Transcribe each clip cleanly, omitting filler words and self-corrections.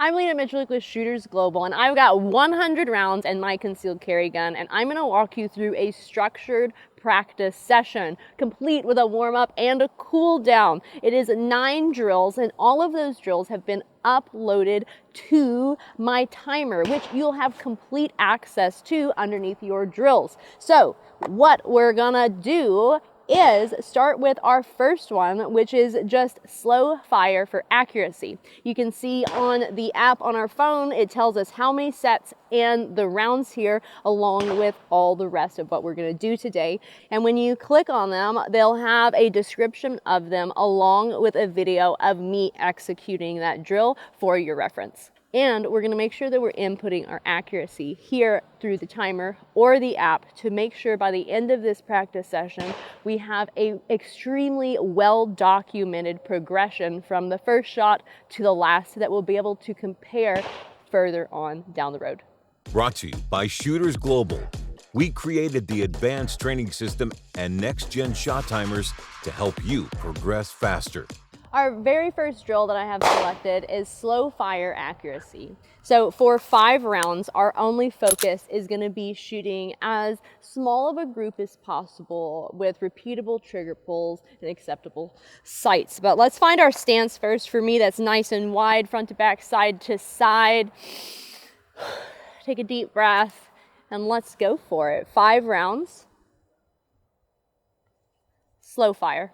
I'm Lena Miculek with Shooters Global, and I've got 100 rounds in my concealed carry gun, and I'm going to walk you through a structured practice session, complete with a warm-up and a cool down. It is 9 drills, and all of those drills have been uploaded to my timer, which you'll have complete access to underneath your drills. So what we're gonna do is start with our first one, which is just slow fire for accuracy. You can see on the app on our phone, it tells us how many sets and the rounds here, along with all the rest of what we're gonna do today. And when you click on them, they'll have a description of them along with a video of me executing that drill for your reference. And we're going to make sure that we're inputting our accuracy here through the timer or the app to make sure by the end of this practice session, we have a extremely well-documented progression from the first shot to the last that we'll be able to compare further on down the road. Brought to you by Shooters Global. We created the advanced training system and next-gen shot timers to help you progress faster. Our very first drill that I have selected is slow fire accuracy. So for 5 rounds, our only focus is going to be shooting as small of a group as possible with repeatable trigger pulls and acceptable sights. But let's find our stance first. For me, that's nice and wide, front to back, side to side. Take a deep breath and let's go for it. 5 rounds. Slow fire.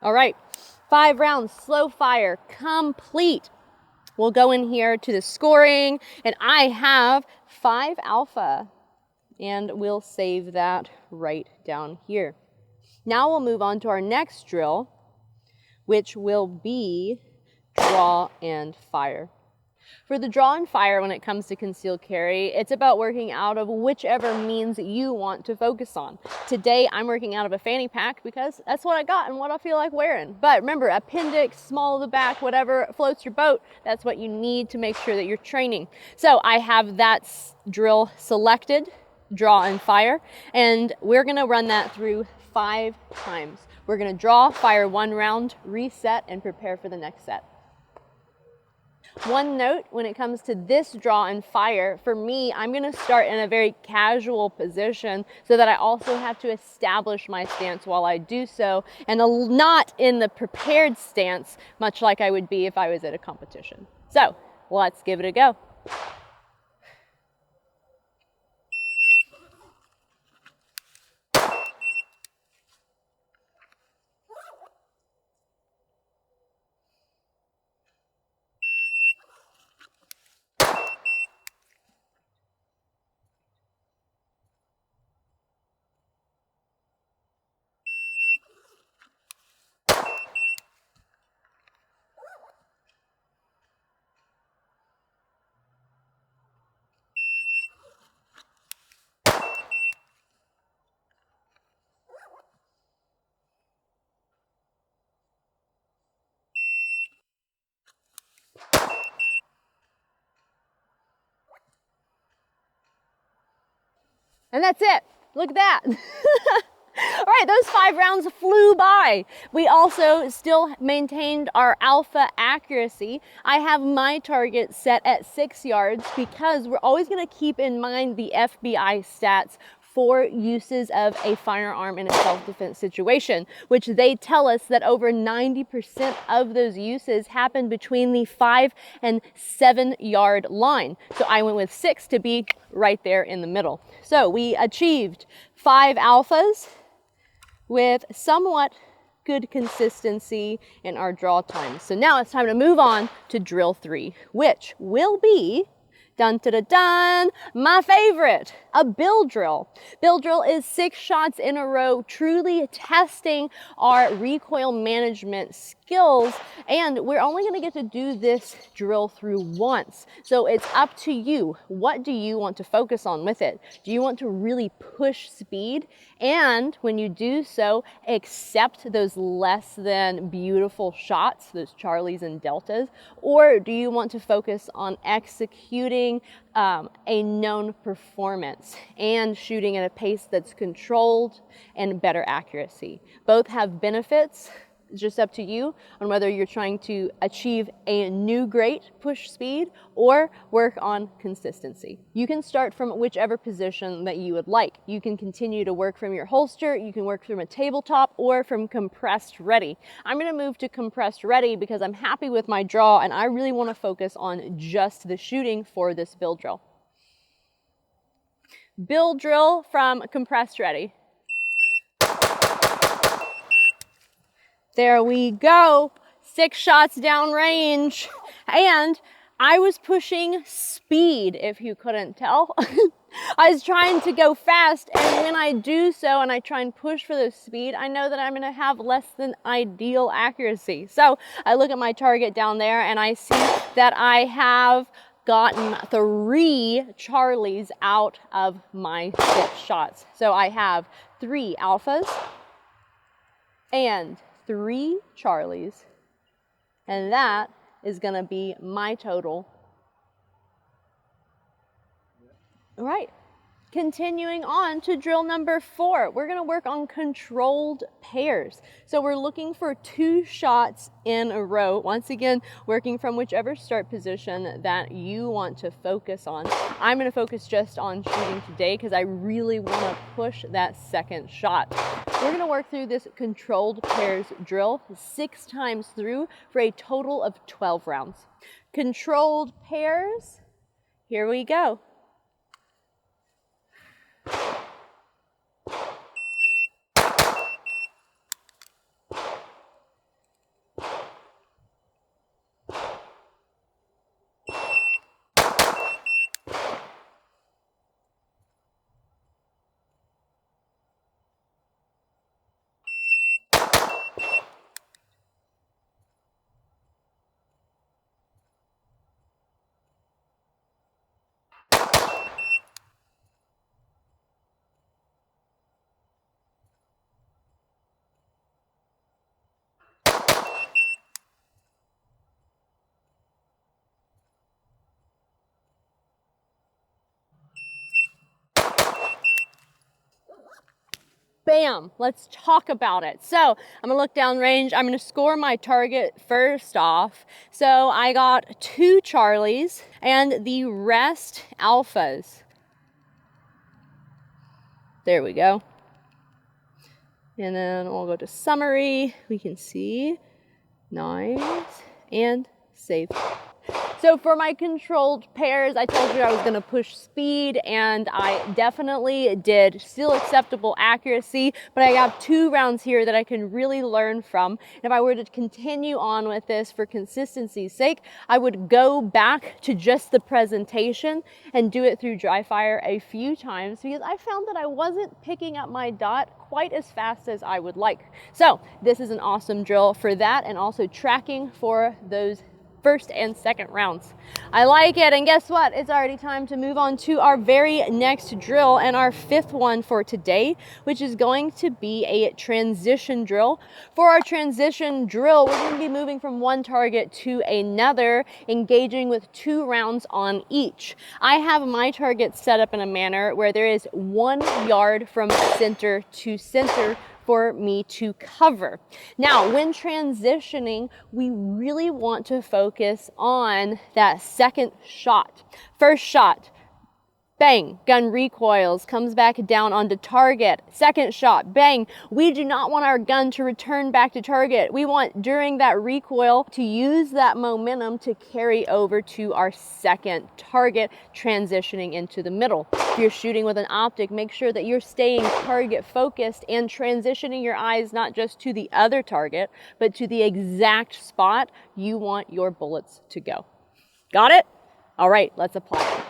All right, 5 rounds, slow fire, complete. We'll go in here to the scoring, and I have 5 alpha, and we'll save that right down here. Now we'll move on to our next drill, which will be draw and fire. For the draw and fire, when it comes to concealed carry, it's about working out of whichever means you want to focus on. Today, I'm working out of a fanny pack because that's what I got and what I feel like wearing. But remember, appendix, small of the back, whatever floats your boat, that's what you need to make sure that you're training. So I have that drill selected, draw and fire, and we're gonna run that through 5 times. We're gonna draw, fire 1 round, reset, and prepare for the next set. One note when it comes to this draw and fire, for me, I'm going to start in a very casual position so that I also have to establish my stance while I do so, and not in the prepared stance, much like I would be if I was at a competition. So let's give it a go. And that's it. Look at that. All right, those 5 rounds flew by. We also still maintained our alpha accuracy. I have my target set at 6 yards because we're always going to keep in mind the FBI stats for uses of a firearm in a self-defense situation, which they tell us that over 90% of those uses happen between the 5 and 7 yard line. So I went with 6 to be right there in the middle. So we achieved 5 alphas with somewhat good consistency in our draw time. So now it's time to move on to drill 3, which will be dun, dun, dun, dun, my favorite, a bill drill. Bill drill is 6 shots in a row, truly testing our recoil management skills, and we're only going to get to do this drill through once. So it's up to you. What do you want to focus on with it? Do you want to really push speed? And when you do so, accept those less than beautiful shots, those Charlies and Deltas? Or do you want to focus on executing a known performance and shooting at a pace that's controlled and better accuracy? Both have benefits. It's just up to you on whether you're trying to achieve a new great push speed or work on consistency. You can start from whichever position that you would like. You can continue to work from your holster, you can work from a tabletop, or from compressed ready. I'm going to move to compressed ready because I'm happy with my draw and I really want to focus on just the shooting for this build drill. Build drill from compressed ready. There we go, 6 shots downrange, and I was pushing speed, if you couldn't tell. I was trying to go fast, and when I do so and I try and push for the speed, I know that I'm going to have less than ideal accuracy. So I look at my target down there and I see that I have gotten 3 Charlies out of my 6 shots. So I have 3 alphas and 3 Charlies, and that is going to be my total. All right, continuing on to drill number 4, we're going to work on controlled pairs. So we're looking for 2 shots in a row. Once again, working from whichever start position that you want to focus on. I'm going to focus just on shooting today because I really want to push that second shot. We're going to work through this controlled pairs drill 6 times through for a total of 12 rounds. Controlled pairs, here we go. Bam, let's talk about it. So I'm gonna look down range. I'm gonna score my target first off. So I got 2 Charlies and the rest alphas. There we go. And then we'll go to summary. We can see nice and safe. So for my controlled pairs, I told you I was going to push speed, and I definitely did. Still acceptable accuracy, but I got 2 rounds here that I can really learn from. If I were to continue on with this for consistency's sake, I would go back to just the presentation and do it through dry fire a few times because I found that I wasn't picking up my dot quite as fast as I would like. So this is an awesome drill for that, and also tracking for those first and second rounds. I like it, and guess what? It's already time to move on to our very next drill and our 5th one for today, which is going to be a transition drill. For our transition drill, we're going to be moving from one target to another, engaging with 2 rounds on each. I have my target set up in a manner where there is 1 yard from center to center for me to cover. Now, when transitioning, we really want to focus on that second shot. First shot, bang, gun recoils, comes back down onto target. Second shot, bang. We do not want our gun to return back to target. We want, during that recoil, to use that momentum to carry over to our second target, transitioning into the middle. If you're shooting with an optic, make sure that you're staying target focused and transitioning your eyes not just to the other target, but to the exact spot you want your bullets to go. Got it? All right, let's apply it.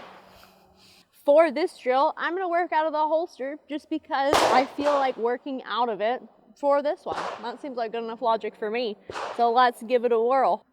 For this drill, I'm going to work out of the holster just because I feel like working out of it for this one. That seems like good enough logic for me. So let's give it a whirl.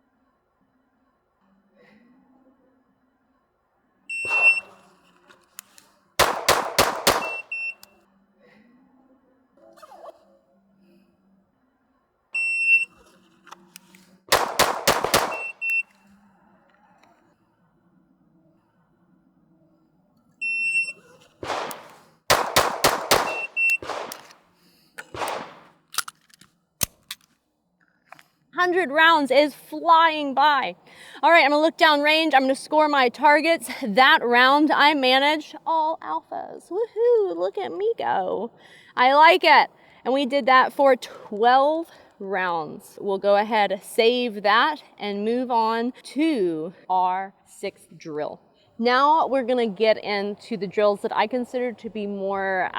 Rounds is flying by. All right, I'm gonna look down range. I'm gonna score my targets. That round I managed all alphas. Woohoo, look at me go. I like it. And we did that for 12 rounds. We'll go ahead, save that, and move on to our 6th drill. Now we're gonna get into the drills that I consider to be more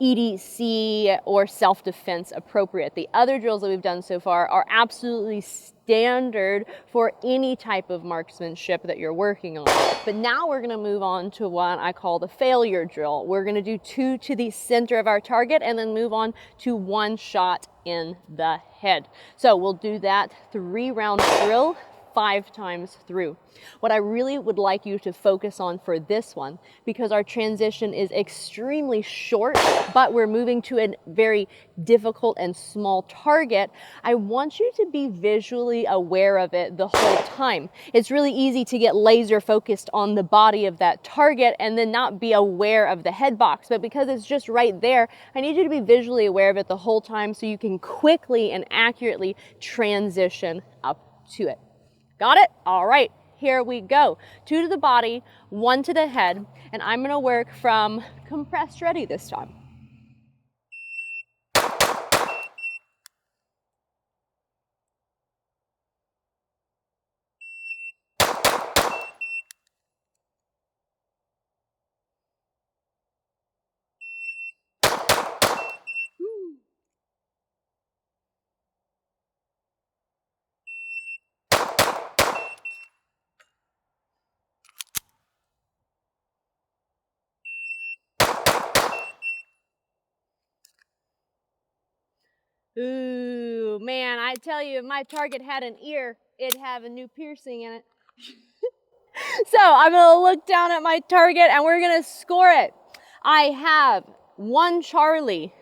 EDC or self-defense appropriate. The other drills that we've done so far are absolutely standard for any type of marksmanship that you're working on. But now we're gonna move on to what I call the failure drill. We're gonna do 2 to the center of our target and then move on to 1 shot in the head. So we'll do that 3-round drill 5 times through. What I really would like you to focus on for this one, because our transition is extremely short, but we're moving to a very difficult and small target, I want you to be visually aware of it the whole time. It's really easy to get laser focused on the body of that target and then not be aware of the head box, but because it's just right there, I need you to be visually aware of it the whole time so you can quickly and accurately transition up to it. Got it? All right, here we go. 2 to the body, 1 to the head, and I'm gonna work from compressed ready this time. Ooh, man, I tell you, if my target had an ear, it'd have a new piercing in it. So I'm gonna look down at my target and we're gonna score it. I have 1 Charlie.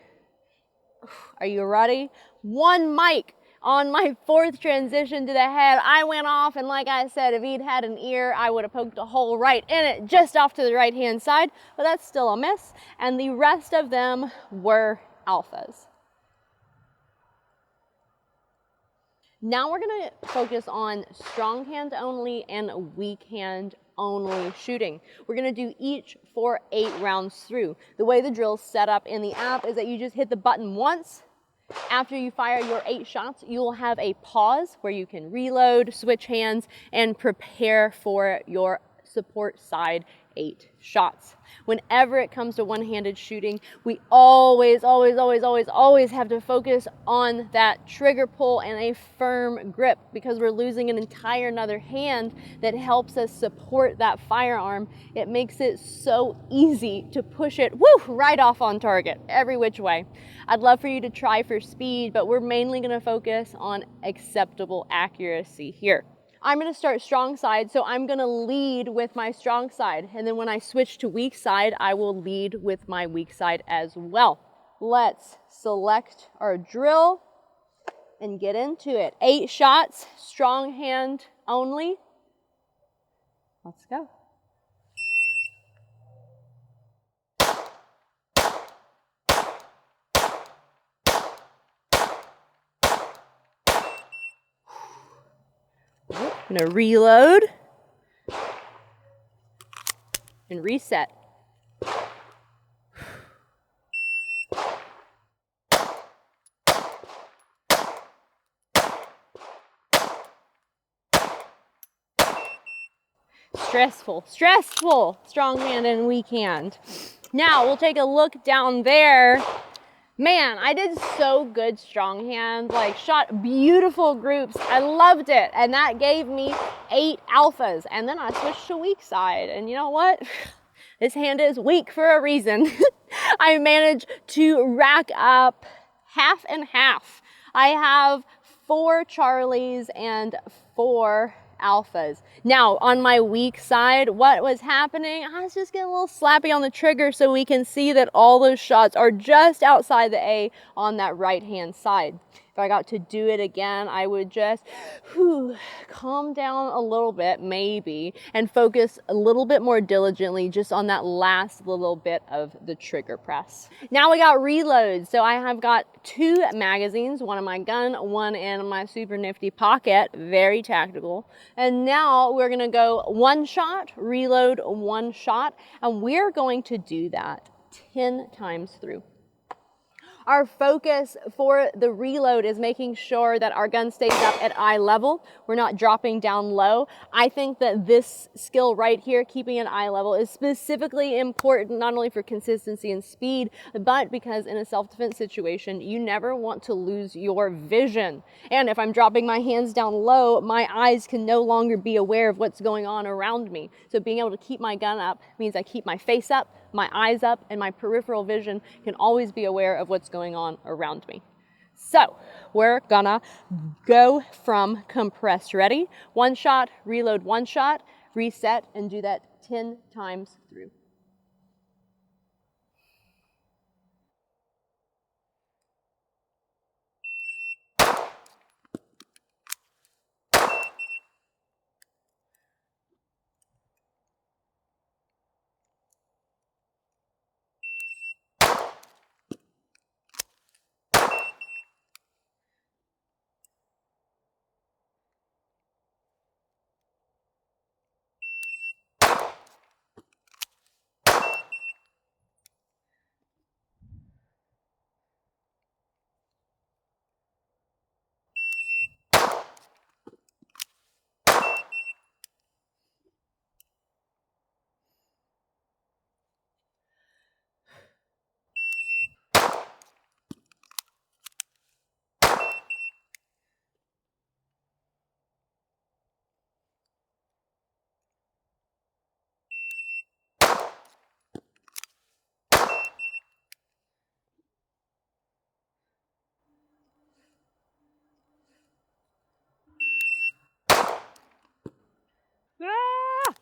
Are you ready? 1 Mike. On my 4th transition to the head, I went off, and like I said, if he'd had an ear, I would have poked a hole right in it, just off to the right-hand side, but that's still a miss. And the rest of them were alphas. Now we're gonna focus on strong hand only and weak hand only shooting. We're gonna do each for 8 rounds through. The way the drill's set up in the app is that you just hit the button once. After you fire your 8 shots, you will have a pause where you can reload, switch hands, and prepare for your support side 8 shots. Whenever it comes to one-handed shooting, we always have to focus on that trigger pull and a firm grip, because we're losing an entire another hand that helps us support that firearm. It makes it so easy to push it right off on target, every which way. I'd love for you to try for speed, but we're mainly gonna focus on acceptable accuracy here. I'm gonna start strong side, so I'm gonna lead with my strong side. And then when I switch to weak side, I will lead with my weak side as well. Let's select our drill and get into it. 8 shots, strong hand only. Let's go. I'm gonna reload and reset. Stressful, strong hand and weak hand. Now we'll take a look down there. Man, I did so good strong hand, like shot beautiful groups. I loved it. And that gave me 8 alphas. And then I switched to weak side. And you know what? This hand is weak for a reason. I managed to rack up half and half. I have 4 Charlies and 4 alphas. Now, on my weak side, what was happening? I was just getting a little slappy on the trigger so we can see that all those shots are just outside the A on that right-hand side. If I got to do it again, I would just calm down a little bit, maybe, and focus a little bit more diligently just on that last little bit of the trigger press. Now we got reloads. So I have got 2 magazines, one in my gun, one in my super nifty pocket, very tactical. And now we're gonna go 1 shot, reload 1 shot, and we're going to do that 10 times through. Our focus for the reload is making sure that our gun stays up at eye level. We're not dropping down low. I think that this skill right here, keeping an eye level, is specifically important not only for consistency and speed, but because in a self-defense situation, you never want to lose your vision. And if I'm dropping my hands down low, my eyes can no longer be aware of what's going on around me. So being able to keep my gun up means I keep my face up, my eyes up, and my peripheral vision can always be aware of what's going on around me. So we're gonna go from compressed ready, 1 shot, reload 1 shot, reset, and do that 10 times through. Ah!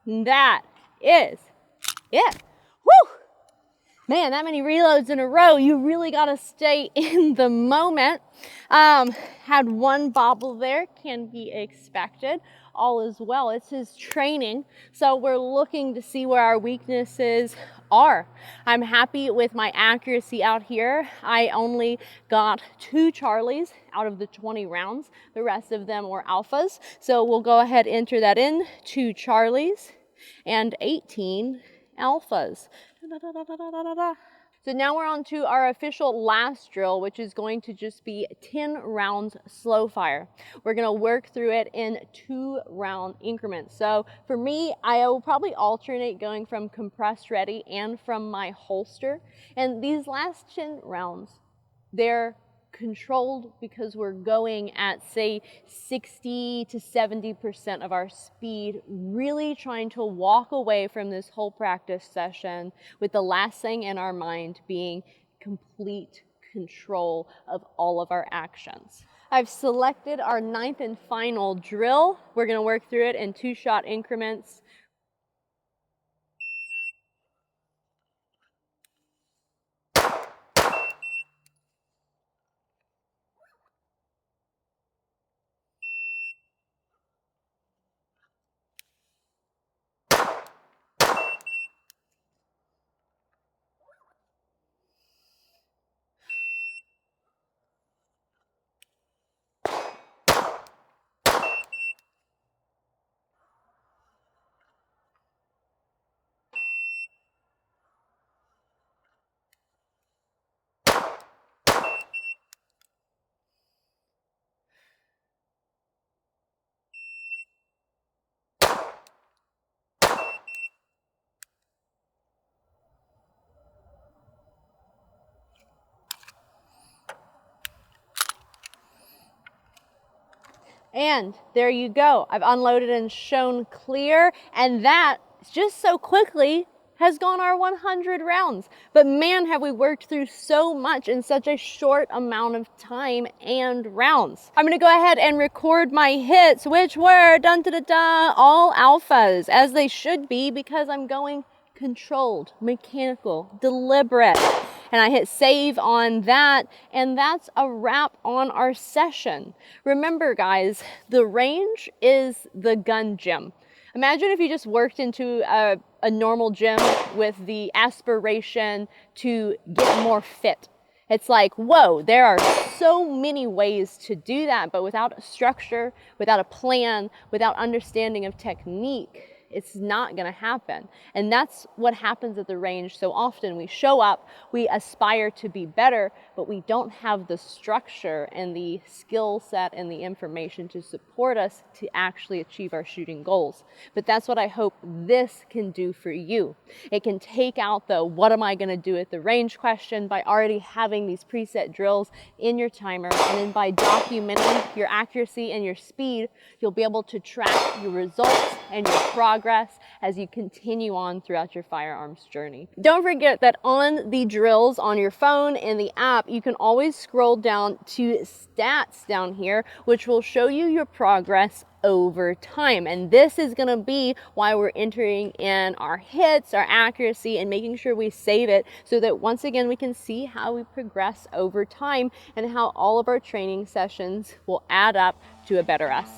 That is it. Woo! Man, that many reloads in a row, you really gotta stay in the moment. Had 1 bobble there, can be expected. All is well, it's his training. So we're looking to see where our weaknesses are. I'm happy with my accuracy out here. I only got 2 Charlies out of the 20 rounds. The rest of them were alphas. So we'll go ahead and enter that in, 2 Charlies and 18 alphas. So now we're on to our official last drill, which is going to just be 10 rounds slow fire. We're gonna work through it in 2-round increments. So for me, I will probably alternate going from compressed ready and from my holster. And these last 10 rounds, they're controlled because we're going at, say, 60 to 70% of our speed, really trying to walk away from this whole practice session with the last thing in our mind being complete control of all of our actions. I've selected our 9th and final drill. We're going to work through it in 2-shot increments. And there you go. I've unloaded and shown clear, and that just so quickly has gone our 100 rounds. But man, have we worked through so much in such a short amount of time and rounds. I'm gonna go ahead and record my hits, which were dun da da da, all alphas, as they should be, because I'm going controlled, mechanical, deliberate. And I hit save on that, and that's a wrap on our session. Remember guys, the range is the gun gym. Imagine if you just worked into a normal gym with the aspiration to get more fit. It's like, whoa, there are so many ways to do that, but without a structure, without a plan, without understanding of technique, it's not gonna happen. And that's what happens at the range so often. We show up, we aspire to be better, but we don't have the structure and the skill set and the information to support us to actually achieve our shooting goals. But that's what I hope this can do for you. It can take out the what am I gonna do at the range question by already having these preset drills in your timer, and then by documenting your accuracy and your speed, you'll be able to track your results and your progress as you continue on throughout your firearms journey. Don't forget that on the drills on your phone and the app, you can always scroll down to stats down here, which will show you your progress over time. And this is gonna be why we're entering in our hits, our accuracy, and making sure we save it so that once again, we can see how we progress over time and how all of our training sessions will add up to a better us.